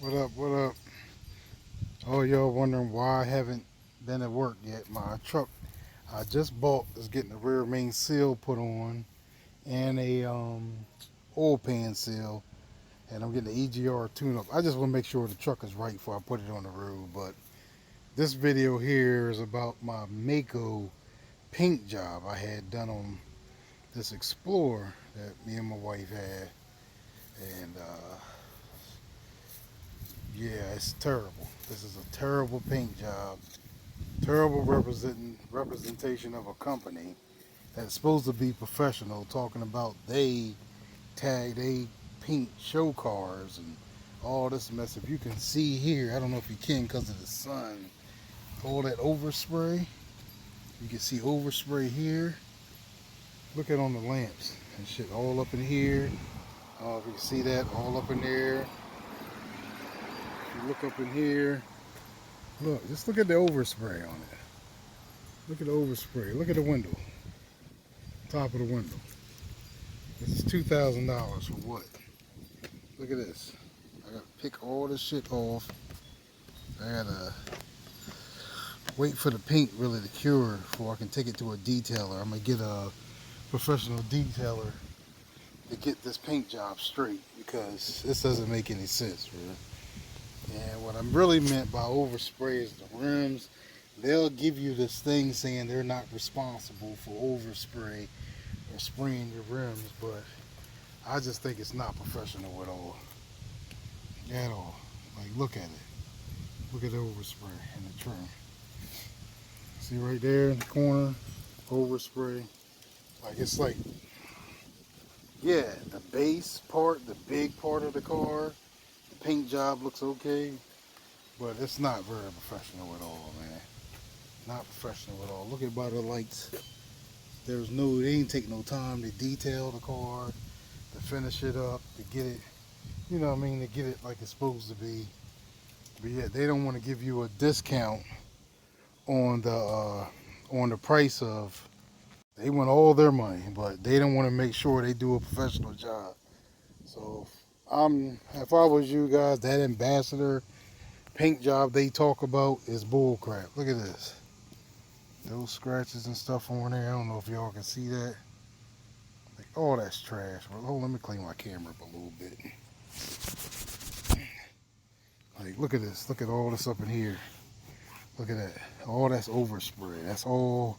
What up? What up? Oh, y'all wondering why I haven't been at work yet? My truck I just bought is getting the rear main seal put on and a oil pan seal, and I'm getting the EGR tune up. I just want to make sure the truck is right before I put it on the road. But this video here is about my Maaco paint job I had done on this Explorer that me and my wife had, and yeah, it's terrible. This is a terrible paint job. Terrible representation of a company that's supposed to be professional, talking about they paint show cars and all this mess. If you can see here, I don't know if you can because of the sun, all that overspray. You can see overspray here. Look at on the lamps and shit all up in here. If you can see that all up in there. If you look up in here, look, just look at the overspray on it. Look at the overspray. Look at the window. Top of the window. This is $2,000 for what? Look at this. I gotta pick all this shit off. I gotta wait for the paint really to cure before I can take it to a detailer. I'm gonna get a professional detailer to get this paint job straight because this doesn't make any sense, really. And what I'm really meant by overspray is the rims. They'll give you this thing saying they're not responsible for overspray or spraying your rims, but I just think it's not professional at all. At all. Like, look at it. Look at the overspray in the trim. See right there in the corner, overspray. Like, it's like, yeah, the base part, the big part of the car, the paint job looks okay, but it's not very professional at all, man. Not professional at all. Look at by the lights. They ain't take no time to detail the car, to finish it up, to get it, you know what I mean, to get it like it's supposed to be. But yet they don't want to give you a discount on the price of. They want all their money, but they don't want to make sure they do a professional job. So if I was you guys, that ambassador paint job they talk about is bull crap. Look at this. Those scratches and stuff on there. I don't know if y'all can see that. Like, oh, that's trash. Well, hold on, let me clean my camera up a little bit. Like, look at this. Look at all this up in here. Look at that. All that's overspray. That's all,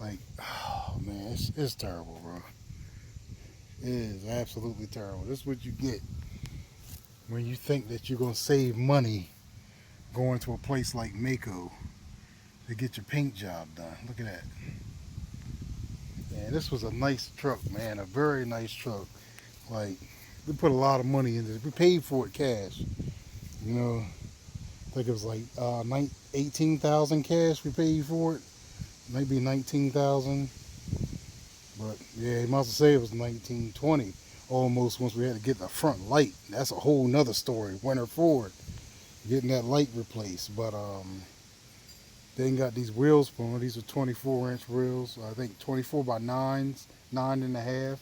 like, oh, man, it's terrible, bro. It is absolutely terrible. This is what you get when you think that you're going to save money going to a place like Maaco to get your paint job done. Look at that. And this was a nice truck, man. A very nice truck. Like, we put a lot of money into it. We paid for it cash. You know, I think it was like 18,000 cash we paid for it. Maybe 19,000. But yeah, you must say it was 1920 almost once we had to get the front light. That's a whole nother story. Winter Ford, getting that light replaced. But they ain't got these wheels for them. These are 24-inch wheels. I think 24 by 9s, 9.5,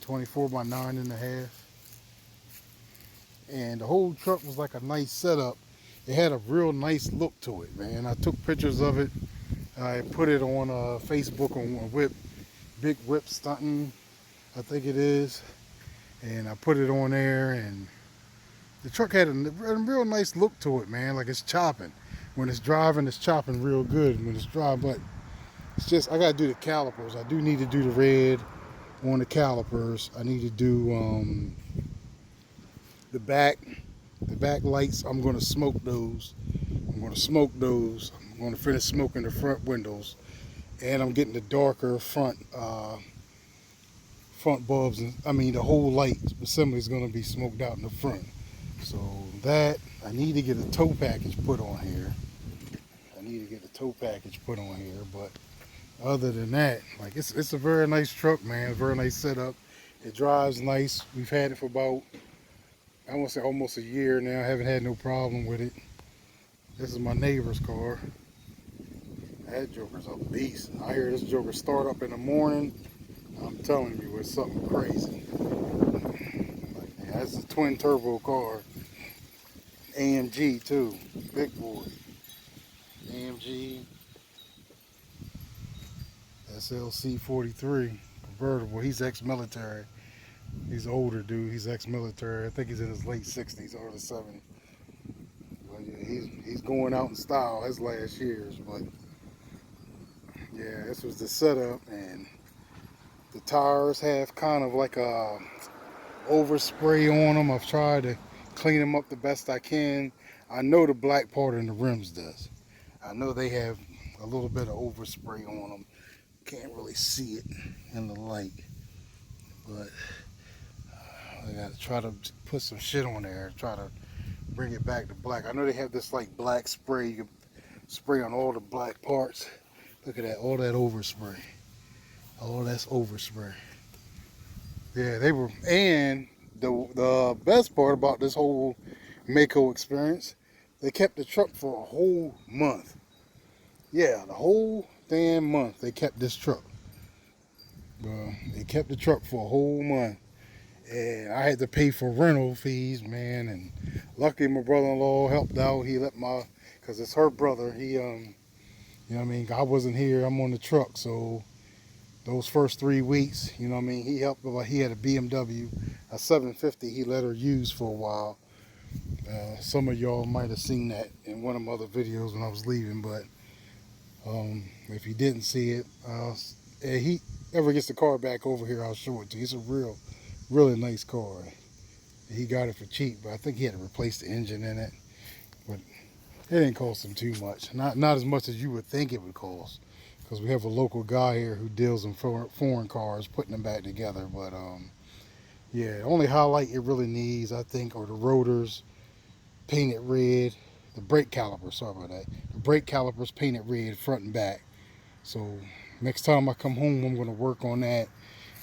24 by 9.5. And the whole truck was like a nice setup. It had a real nice look to it, man. I took pictures of it. I put it on Facebook on Big Whip Stunting, I think it is. And I put it on there, and the truck had a real nice look to it, man. Like it's chopping. When it's driving, it's chopping real good when it's driving. But it's just, I got to do the calipers. I do need to do the red on the calipers. I need to do the back lights. I'm going to smoke those. I'm going to finish smoking the front windows. And I'm getting the darker front bulbs. The whole light assembly is going to be smoked out in the front. So that, I need to get a tow package put on here. But other than that, like it's a very nice truck, man. Very nice setup. It drives nice. We've had it for about, I want to say almost a year now. I haven't had no problem with it. This is my neighbor's car. That joker's a beast. I hear this joker start up in the morning. I'm telling you, it's something crazy. Like, yeah, that's a twin turbo car. AMG too, big boy. AMG SLC 43 convertible. He's ex-military. He's an older dude. He's ex-military. I think he's in his late 60s, early 70s. But yeah, he's going out in style his last years. But yeah, this was the setup, and the tires have kind of like a overspray on them. I've tried to clean them up the best I can. I know the black part in the rims does. I know they have a little bit of overspray on them. Can't really see it in the light, but I gotta try to put some shit on there, try to bring it back to black. I know they have this like black spray, you can spray on all the black parts. Look at that, all that overspray. All that's overspray. Yeah, they were, and the best part about this whole Maaco experience, they kept the truck for a whole month. Yeah, the whole damn month they kept this truck. They kept the truck for a whole month, and I had to pay for rental fees, man. And luckily my brother-in-law helped out. He let cause it's her brother. He you know what I mean. I wasn't here. I'm on the truck, so those first 3 weeks, you know what I mean. He helped. Like he had a BMW, a 750. He let her use for a while. Some of y'all might have seen that in one of my other videos when I was leaving, but if you didn't see it, he ever gets the car back over here, I'll show it to you. It's a really nice car. He got it for cheap, but I think he had to replace the engine in it. But it didn't cost him too much. Not as much as you would think it would cost, because we have a local guy here who deals in foreign cars, putting them back together. But yeah, the only highlight it really needs, I think, are the rotors painted red. The brake calipers, sorry about that. The brake calipers painted red front and back. So next time I come home, I'm going to work on that,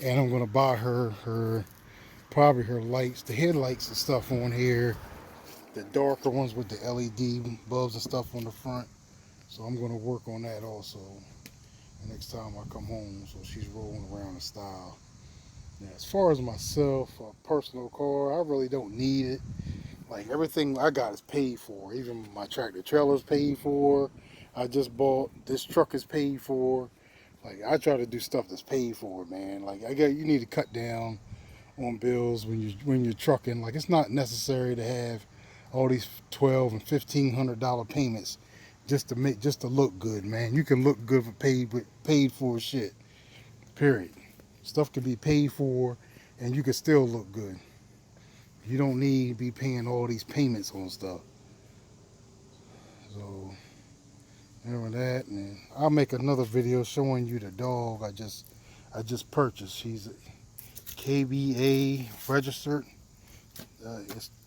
and I'm going to buy her probably her lights, the headlights and stuff on here, the darker ones with the LED bulbs and stuff on the front. So I'm going to work on that also next time I come home, so she's rolling around in style. Now, as far as myself, a personal car, I really don't need it. Like everything I got is paid for. Even my tractor trailer is paid for. I just bought this truck is paid for. Like I try to do stuff that's paid for, man. Like you need to cut down on bills when you're trucking. Like it's not necessary to have all these $1,200 and $1,500 payments just to look good, man. You can look good for paid for shit. Period. Stuff can be paid for, and you can still look good. You don't need to be paying all these payments on stuff. So, remember that, and I'll make another video showing you the dog I just purchased. She's KBA registered.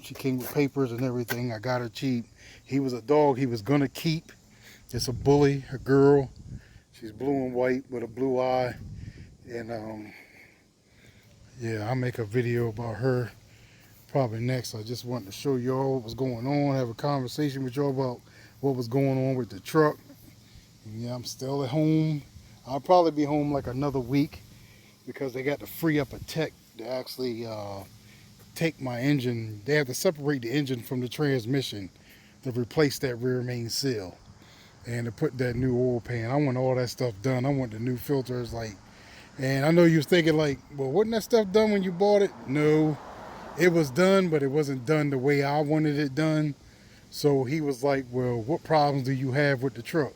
She came with papers and everything. I got her cheap. He was a dog he was gonna keep. It's a bully, a girl. She's blue and white with a blue eye, and yeah, I'll make a video about her probably next. I just wanted to show y'all what was going on, have a conversation with y'all about what was going on with the truck. Yeah, I'm still at home. I'll probably be home like another week because they got to free up a tech to actually take my engine. They have to separate the engine from the transmission to replace that rear main seal and to put that new oil pan. I want all that stuff done. I want the new filters, and I know you was thinking like, well, wasn't that stuff done when you bought it? No, it was done, but it wasn't done the way I wanted it done. So he was like, well, what problems do you have with the truck?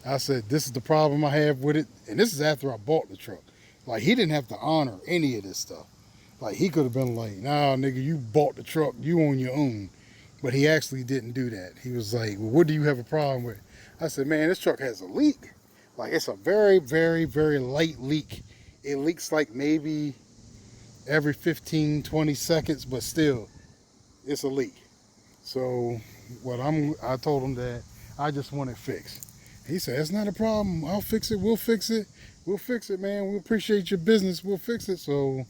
I said, this is the problem I have with it. And this is after I bought the truck. Like, he didn't have to honor any of this stuff. Like, he could have been like, nah, nigga, you bought the truck, you on your own. But he actually didn't do that. He was like, well, what do you have a problem with? I said, man, this truck has a leak. Like, it's a very, very, very light leak. It leaks like maybe every 15, 20 seconds, but still, it's a leak. So I told him that I just want it fixed. He said, it's not a problem. I'll fix it. We'll fix it. We'll fix it, man. We appreciate your business. We'll fix it. So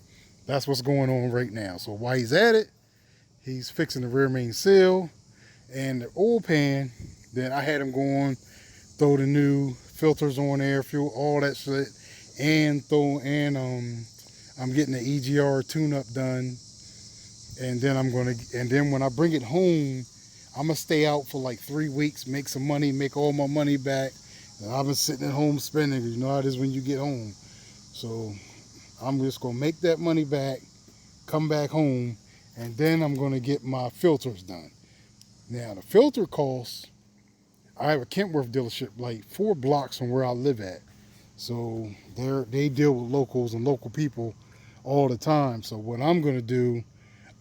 that's what's going on right now. So while he's at it, he's fixing the rear main seal and the oil pan. Then I had him go on, throw the new filters on there, fuel, all that shit, and I'm getting the EGR tune-up done. And then when I bring it home, I'm gonna stay out for like 3 weeks, make some money, make all my money back. And I've been sitting at home spending. You know how it is when you get home. So I'm just gonna make that money back, come back home, and then I'm gonna get my filters done. Now the filter costs. I have a Kentworth dealership like 4 blocks from where I live at. So they deal with locals and local people all the time. So what I'm gonna do,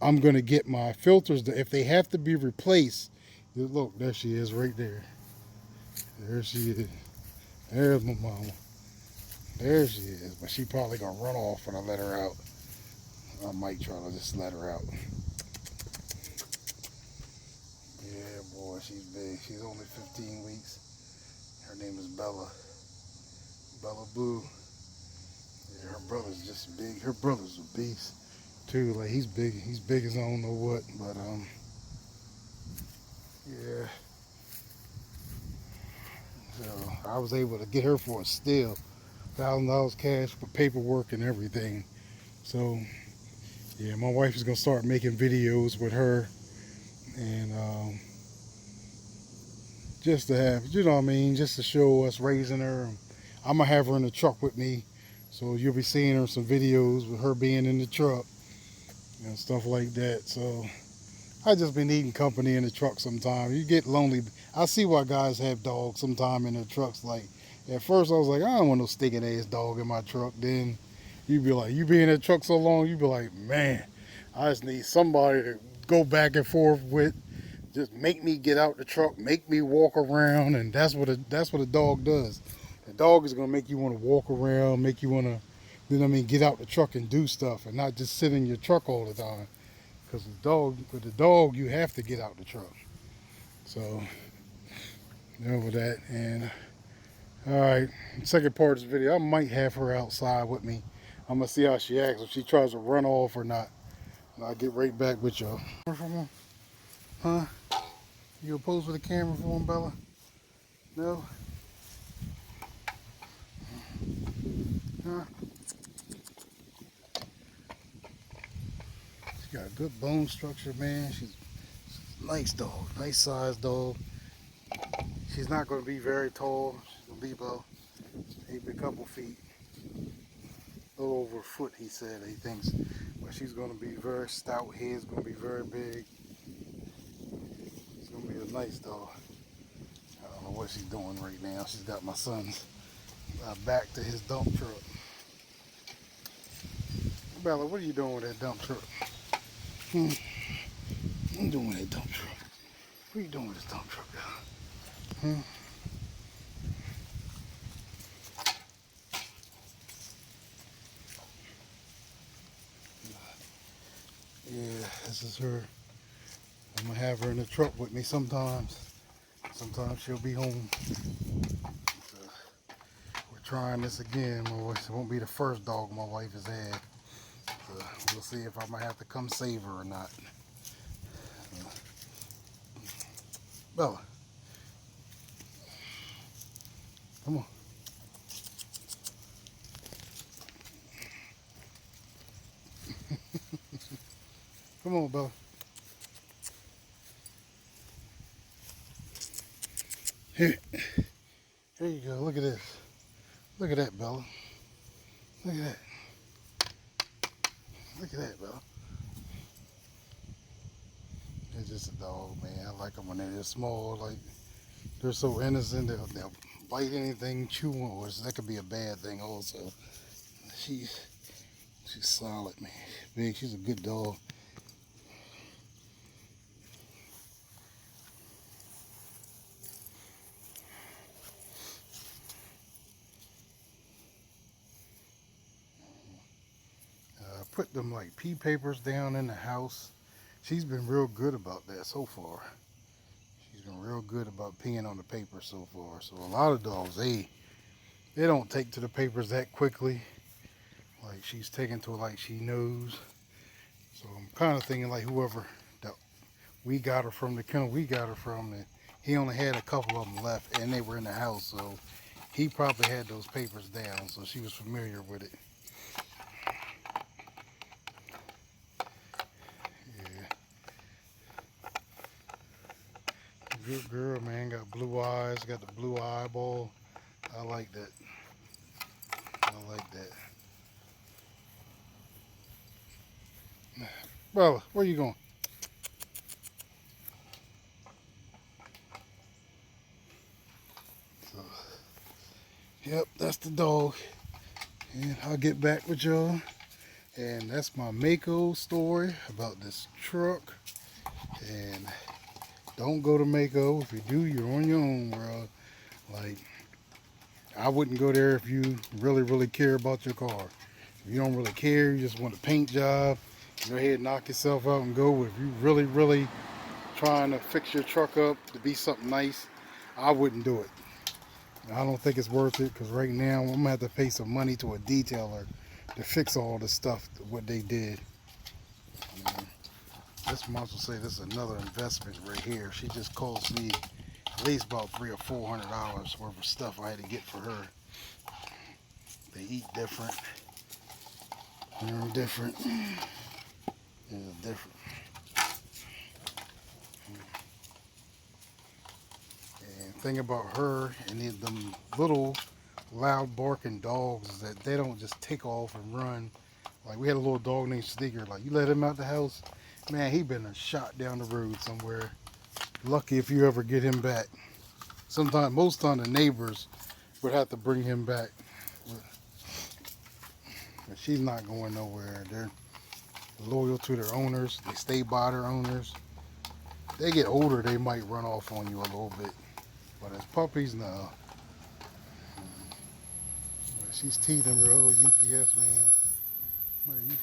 I'm gonna get my filters. If they have to be replaced, look, there she is right there. There she is. There's my mama. There she is. But she probably gonna run off when I let her out. I might try to just let her out. Yeah, boy, she's big. She's only 15 weeks. Her name is Bella. Bella Boo. Yeah, her brother's just big. Her brother's a beast too. Like he's big. He's big as I don't know what. But yeah. So I was able to get her for a steal, $1,000 cash for paperwork and everything. So yeah, my wife is gonna start making videos with her, and just to have, you know what I mean, just to show us raising her. I'm gonna have her in the truck with me, so you'll be seeing her some videos with her being in the truck and stuff like that. So I just been needing company in the truck sometimes. You get lonely. I see why guys have dogs sometime in their trucks. Like at first I was like, I don't want no stinking ass dog in my truck. Then you'd be like, you be in that truck so long, you'd be like, man, I just need somebody to go back and forth with. Just make me get out the truck, make me walk around, and that's what a dog does. The dog is gonna make you want to walk around, make you want to, you know what I mean, get out the truck and do stuff, and not just sit in your truck all the time. Because with the dog, you have to get out the truck. So, with that, and all right, second part of this video, I might have her outside with me. I'm gonna see how she acts, if she tries to run off or not. And I'll get right back with y'all. Huh? You gonna pose with the camera for him, Bella? No? Huh? She got a good bone structure, man. She's a nice dog, nice sized dog. She's not gonna be very tall. She's gonna be about maybe a couple feet. A little over a foot, he said, he thinks. But she's gonna be very stout. Head's gonna be very big. It's gonna be a nice dog. I don't know what she's doing right now. She's got my son's back to his dump truck. Bella, what are you doing with that dump truck? What are you doing with that dump truck? What are you doing with this dump truck, Bella? Yeah, this is her. I'm gonna have her in the truck with me sometimes. Sometimes she'll be home. So we're trying this again. It won't be the first dog my wife has had. So we'll see if I might have to come save her or not. Bella, come on. Come on, Bella. Here. Here you go. Look at this. Look at that, Bella. Look at that. Look at that, Bella. It's just a dog, man. I like them when they're small. Like, they're so innocent. They'll bite anything, chew on, which that could be a bad thing also. She's solid, man. Big. She's a good dog. Put them like pee papers down in the house. She's been real good about that so far. She's been real good about peeing on the paper so far. So a lot of dogs, they don't take to the papers that quickly. Like she's taking to it like she knows. So I'm kind of thinking like whoever that we got her from, the kennel we got her from, that he only had a couple of them left and they were in the house. So he probably had those papers down. So she was familiar with it. Good girl, man. Got blue eyes. Got the blue eyeball. I like that. I like that. Bella, where you going? So, yep, that's the dog. And I'll get back with y'all. And that's my Maaco story about this truck. And don't go to Maaco. If you do, you're on your own, bro. Like, I wouldn't go there if you really, really care about your car. If you don't really care, you just want a paint job, go ahead and knock yourself out and go. If you really, really trying to fix your truck up to be something nice, I wouldn't do it. I don't think it's worth it because right now I'm gonna have to pay some money to a detailer to fix all the stuff what they did. This month will say this is another investment right here. She just cost me at least about $300 or $400 worth of stuff I had to get for her. They eat different. They're different. They're different. And thing about her and them little loud barking dogs is that they don't just take off and run. Like we had a little dog named Sneaker. Like you let him out the house, man, he been shot down the road somewhere. Lucky if you ever get him back. Sometimes, most time the neighbors would have to bring him back. But she's not going nowhere. They're loyal to their owners. They stay by their owners. They get older, they might run off on you a little bit. But as puppies, no. But she's teething her old UPS man. What are you?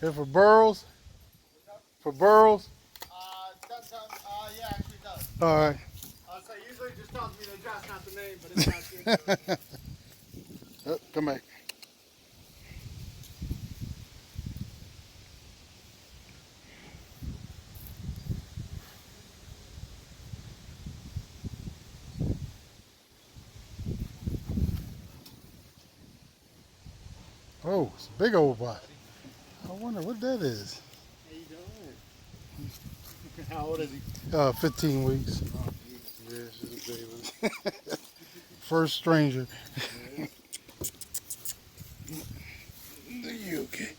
Here for Burrows? For Burrows? Yeah, actually it does. All right. So usually it just tells me the address, not the name, but it's not Oh, come back. Oh, it's a big old body. I wonder what that is. How you doing? How old is he? 15 weeks. Oh, geez. Yeah, she's a baby. First stranger. Are you okay?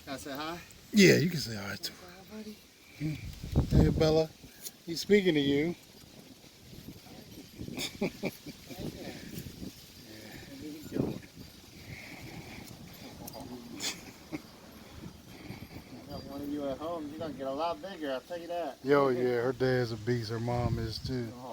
Can I say hi? Yeah, you can say hi to Say hi, buddy. her. Hey, Bella. He's speaking to you. Got one of you at home, you're gonna get a lot bigger, I'll tell you that. Yo, yeah, her dad's a beast. Her mom is too. Oh,